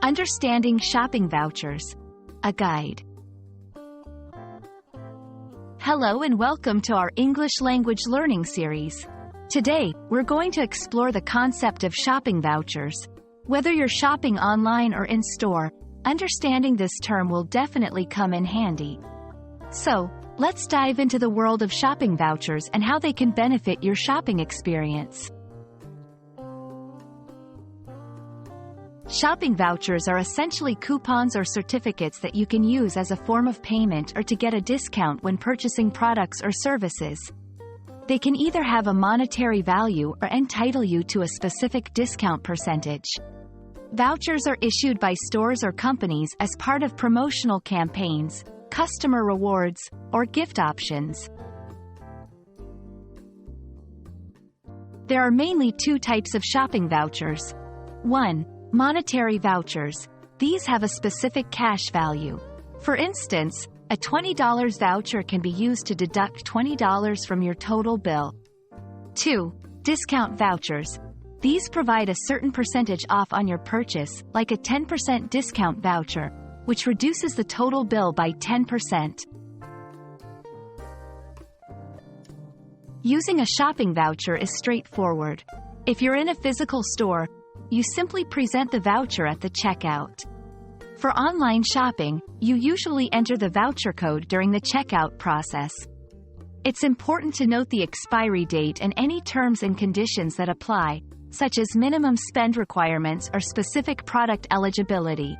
Understanding Shopping Vouchers, a guide. Hello and welcome to our English language learning series. Today, we're going to explore the concept of shopping vouchers. Whether you're shopping online or in store, understanding this term will definitely come in handy. So, let's dive into the world of shopping vouchers and how they can benefit your shopping experience. Shopping vouchers are essentially coupons or certificates that you can use as a form of payment or to get a discount when purchasing products or services. They can either have a monetary value or entitle you to a specific discount percentage. Vouchers are issued by stores or companies as part of promotional campaigns, customer rewards, or gift options. There are mainly two types of shopping vouchers. 1. Monetary vouchers. These have a specific cash value. For instance, a $20 voucher can be used to deduct $20 from your total bill. 2. Discount vouchers. These provide a certain percentage off on your purchase, like a 10% discount voucher, which reduces the total bill by 10%. Using a shopping voucher is straightforward. If you're in a physical store, you simply present the voucher at the checkout. For online shopping, you usually enter the voucher code during the checkout process. It's important to note the expiry date and any terms and conditions that apply, such as minimum spend requirements or specific product eligibility.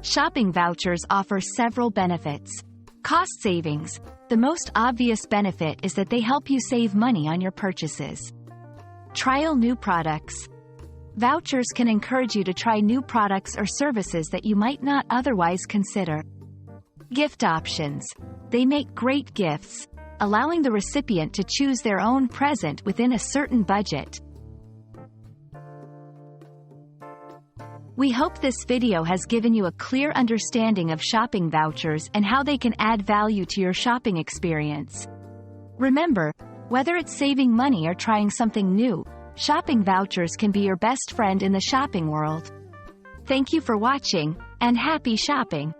Shopping vouchers offer several benefits. Cost savings. The most obvious benefit is that they help you save money on your purchases. Trial new products. Vouchers can encourage you to try new products or services that you might not otherwise consider. Gift options. They make great gifts, allowing the recipient to choose their own present within a certain budget. We hope this video has given you a clear understanding of shopping vouchers and how they can add value to your shopping experience. Remember, whether it's saving money or trying something new, shopping vouchers can be your best friend in the shopping world. Thank you for watching, and happy shopping!